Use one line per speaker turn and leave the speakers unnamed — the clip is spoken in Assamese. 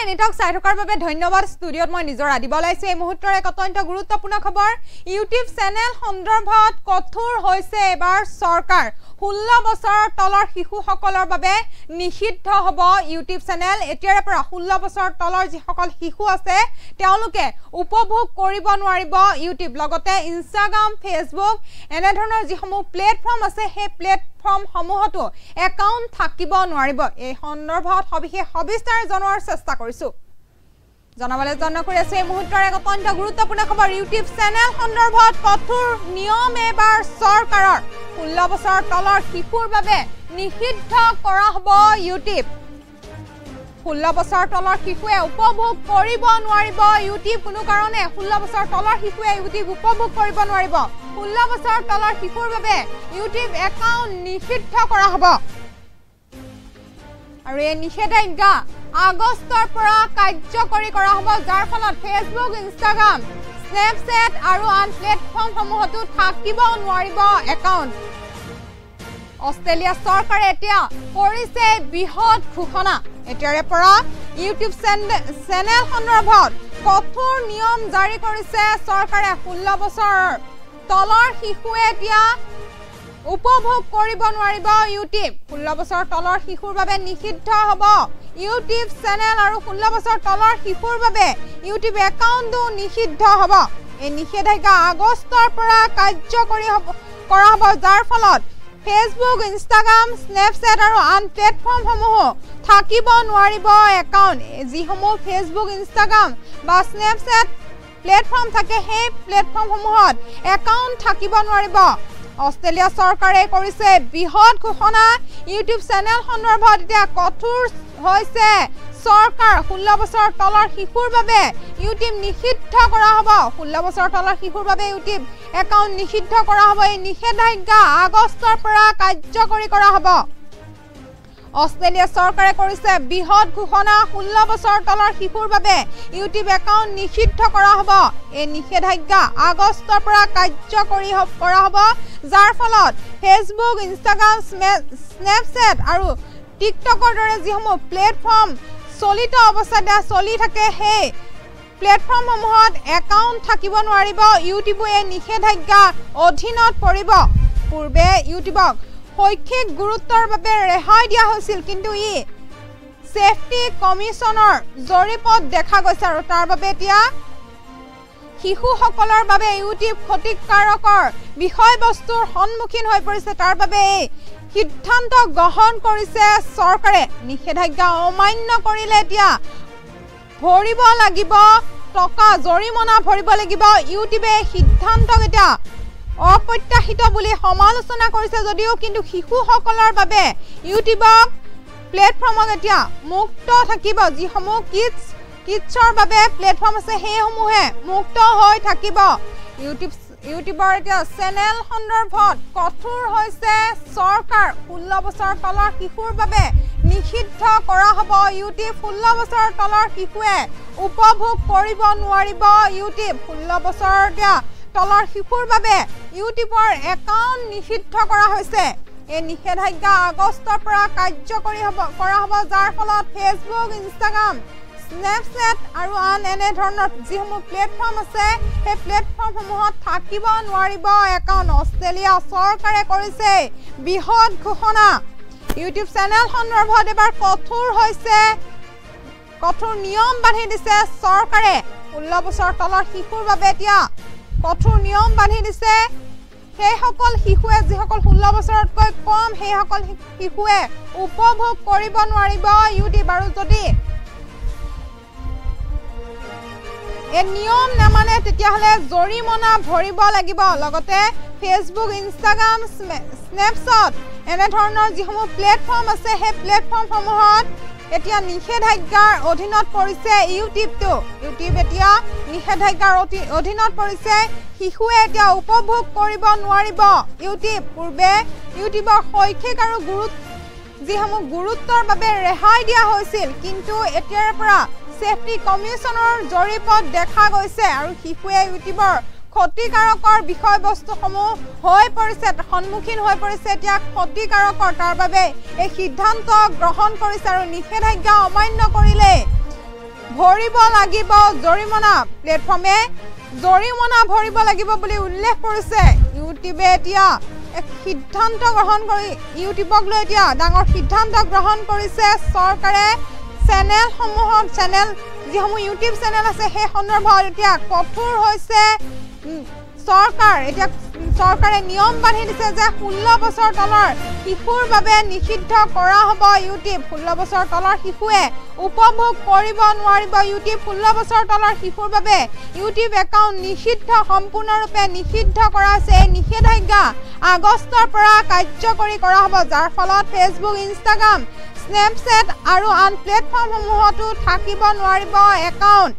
এনিটক চাই থকাৰ বাবে ধন্যবাদ ষ্টুডিঅত মই নিজৰ আদিব লাইছো এই মুহূৰ্তৰ এক অত্যন্ত গুৰুত্বপূৰ্ণ খবৰ ইউটিউব চেনেল সন্দৰ্ভত কঠোৰ হৈছে এবাৰ চৰকাৰ 16 বছৰৰ তলৰ শিশুসকলৰ বাবে নিষিদ্ধ হ'ব ইউটিউব চেনেল এতিয়াৰ পৰা 16 বছৰৰ তলৰ যিসকল শিশু আছে তেওঁলোকে উপভোগ কৰিব নোৱাৰিব ইউটিউব লগতে ইনষ্টাগ্ৰাম ফেচবুক এনে ধৰণৰ যিসমূহ প্লেটফৰ্ম আছে সেই প্লেটফৰ্ম সমূহতো একাউণ্ট থাকিব নোৱাৰিব এই সন্দৰ্ভত সবিস্তাৰে জনোৱাৰ চেষ্টা কৰিছো জনাবলৈ যত্ন কৰি আছে এই মুহূৰ্তৰ এক অত্যন্ত গুৰুত্বপূৰ্ণ খবৰ ইউটিউব চেনেল সন্দৰ্ভত কঠোৰ নিয়ম এবাৰ চৰকাৰৰ 16 বছৰৰ তলৰ শিশুৰ বাবে নিষিদ্ধ কৰা হ'ব ইউটিউব 16 বছৰৰ তলৰ শিশুৱে উপভোগ কৰিব নোৱাৰিব ইউটিউব কোনো কাৰণে 16 বছৰৰ তলৰ শিশুৱে ইউটিউব উপভোগ কৰিব নোৱাৰিব 16 বছৰৰ তলৰ শিশুৰ বাবে ইউটিউব একাউণ্ট নিষিদ্ধ কৰা হ'ব আৰু এই নিষেধাজ্ঞা আগষ্টৰ পৰা কাৰ্যকৰী কৰা হ'ব যাৰ ফলত ফেচবুক ইনষ্টাগ্ৰাম স্নেপচেট আৰু আন প্লেটফৰ্মসমূহতো থাকিব নোৱাৰিব একাউণ্ট অষ্ট্ৰেলিয়া চৰকাৰে এতিয়া কৰিছে বৃহৎ ঘোষণা এতিয়াৰে পৰা ইউটিউব চেনেল সন্দৰ্ভত কঠোৰ নিয়ম জাৰি কৰিছে চৰকাৰে 16 বছৰৰ তলৰ শিশুৱে এতিয়া উপভোগ কৰিব নোৱাৰিব ইউটিউব 16 বছৰৰ তলৰ শিশুৰ বাবে নিষিদ্ধ হ'ব ইউটিউব চেনেল আৰু 16 বছৰৰ তলৰ শিশুৰ বাবে ইউটিউব একাউণ্টটো নিষিদ্ধ হ'ব এই নিষেধাজ্ঞা আগষ্টৰ পৰা কাৰ্যকৰী কৰা হ'ব যাৰ ফলত ফেচবুক ইনষ্টাগ্ৰাম স্নেপচেট আৰু আন প্লেটফৰ্মসমূহ থাকিব নোৱাৰিব একাউণ্ট যিসমূহ ফেচবুক ইনষ্টাগ্ৰাম বা স্নেপচেট প্লেটফৰ্ম থাকে সেই প্লেটফৰ্মসমূহত একাউণ্ট থাকিব নোৱাৰিব অষ্ট্ৰেলিয়া চৰকাৰে কৰিছে বৃহৎ ঘোষণা ইউটিউব চেনেল সন্দৰ্ভত এতিয়া কঠোৰ হৈছে চৰকাৰ 16 বছৰৰ তলৰ শিশুৰ বাবে ইউটিউব নিষিদ্ধ কৰা হ'ব 16 বছৰৰ তলৰ শিশুৰ বাবে ইউটিউব একাউণ্ট নিষিদ্ধ কৰা হ'ব এই নিষেধাজ্ঞা আগষ্টৰ পৰা কাৰ্যকৰী কৰা হ'ব অষ্ট্ৰেলিয়া চৰকাৰে কৰিছে বৃহৎ ঘোষণা 16 বছৰৰ তলৰ শিশুৰ বাবে ইউটিউব একাউণ্ট নিষিদ্ধ কৰা হ'ব এই নিষেধাজ্ঞা আগষ্টৰ পৰা কাৰ্যকৰী কৰা হ'ব যাৰ ফলত ফেচবুক ইনষ্টাগ্ৰাম স্নেপচেট আৰু টিকটকৰ দৰে যিসমূহ প্লেটফৰ্ম চলিত অৱস্থাত চলি থাকে সেই প্লেটফৰ্মসমূহত একাউণ্ট থাকিব নোৱাৰিব ইউটিউবে এই নিষেধাজ্ঞা অধীনত পৰিব পূৰ্বে ইউটিউবক শৈক্ষিক গুৰুত্বৰ বাবে ৰেহাই দিয়া হৈছিল কিন্তু ই সেফটি কমিছনৰ জৰীপত দেখা গৈছে আৰু তাৰ বাবে এতিয়া শিশুসকলৰ বাবে ইউটিউব ক্ষতিকাৰকৰ বিষয়বস্তুৰ সন্মুখীন হৈ পৰিছে তাৰ বাবে এই সিদ্ধান্ত গ্ৰহণ কৰিছে চৰকাৰে নিষেধাজ্ঞা অমান্য কৰিলে এতিয়া ভৰিব লাগিব টকা জৰিমনা ভৰিব লাগিব ইউটিউবে সিদ্ধান্তক এতিয়া অপ্ৰত্যাশিত বুলি সমালোচনা কৰিছে যদিও কিন্তু শিশুসকলৰ বাবে ইউটিউবক প্লেটফৰ্মক এতিয়া মুক্ত থাকিব যিসমূহ কিডছৰ বাবে প্লেটফৰ্ম আছে সেইসমূহে মুক্ত হৈ থাকিব ইউটিউবৰ এতিয়া চেনেল সন্দৰ্ভত কঠোৰ হৈছে চৰকাৰ 16 বছৰৰ তলৰ শিশুৰ বাবে নিষিদ্ধ কৰা হ'ব ইউটিউব 16 বছৰৰ তলৰ শিশুৱে উপভোগ কৰিব নোৱাৰিব ইউটিউব 16 বছৰৰ তলৰ শিশুৰ বাবে ইউটিউবৰ একাউণ্ট নিষিদ্ধ কৰা হৈছে এই নিষেধাজ্ঞা আগষ্টৰ পৰা কাৰ্যকৰী কৰা হ'ব যাৰ ফলত ফেচবুক ইনষ্টাগ্ৰাম স্নেপচেট আৰু আন এনে ধৰণৰ যিসমূহ প্লেটফৰ্ম আছে সেই প্লেটফৰ্মসমূহত থাকিব নোৱাৰিব একাউণ্ট অষ্ট্ৰেলিয়া চৰকাৰে কৰিছে বৃহৎ ঘোষণা ইউটিউব চেনেল সন্দৰ্ভত এবাৰ কঠোৰ নিয়ম বান্ধি দিছে চৰকাৰে 16 বছৰৰ তলৰ শিশুৰ বাবে এতিয়া কঠোৰ নিয়ম বান্ধি দিছে সেইসকল শিশুৱে যিসকল 16 বছৰতকৈ কম সেইসকল শিশুৱে উপভোগ কৰিব নোৱাৰিব ইউটিউব আৰু যদি এই নিয়ম নামানে তেতিয়াহ'লে জৰিমনা ভৰিব লাগিব লগতে ফেচবুক ইনষ্টাগ্ৰাম স্নেপচেট এনে ধৰণৰ যিসমূহ প্লেটফৰ্ম আছে সেই প্লেটফৰ্মসমূহত এতিয়া নিষেধাজ্ঞাৰ অধীনত পৰিছে ইউটিউব এতিয়া নিষেধাজ্ঞাৰ অধীনত পৰিছে শিশুৱে এতিয়া উপভোগ কৰিব নোৱাৰিব ইউটিউব পূৰ্বে ইউটিউবৰ শৈক্ষিক আৰু যিসমূহ গুৰুত্বৰ বাবে ৰেহাই দিয়া হৈছিল কিন্তু এতিয়াৰ পৰা সেফটি কমিছনৰ জৰীপত দেখা গৈছে আৰু শিশুৱে ইউটিউবৰ ক্ষতিকাৰকৰ বিষয়বস্তুসমূহ হৈ পৰিছে সন্মুখীন হৈ পৰিছে এতিয়া ক্ষতিকাৰকৰ তাৰ বাবে এই সিদ্ধান্ত গ্ৰহণ কৰিছে আৰু নিষেধাজ্ঞা অমান্য কৰিলে ভৰিব লাগিব জৰিমনা প্লেটফৰ্মে জৰিমনা ভৰিব লাগিব বুলি উল্লেখ কৰিছে ইউটিউবে এতিয়া এক সিদ্ধান্ত গ্ৰহণ কৰি ইউটিউবক লৈ এতিয়া ডাঙৰ সিদ্ধান্ত গ্ৰহণ কৰিছে চৰকাৰে চেনেল যিসমূহ ইউটিউব চেনেল আছে সেই সন্দৰ্ভত এতিয়া কঠোৰ হৈছে চৰকাৰ এতিয়া চৰকাৰে নিয়ম বান্ধি দিছে যে 16 বছৰ তলৰ শিশুৰ বাবে নিষিদ্ধ কৰা হ'ব ইউটিউব 16 বছৰ তলৰ শিশুৱে উপভোগ কৰিব নোৱাৰিব ইউটিউব 16 বছৰ তলৰ শিশুৰ বাবে ইউটিউব একাউণ্ট নিষিদ্ধ সম্পূৰ্ণৰূপে নিষিদ্ধ কৰা আছে এই নিষেধাজ্ঞা আগষ্টৰ পৰা কাৰ্যকৰী কৰা হ'ব যাৰ ফলত ফেচবুক ইনষ্টাগ্ৰাম স্নেপচেট আৰু আন প্লেটফৰ্মসমূহতো থাকিব নোৱাৰিব একাউণ্ট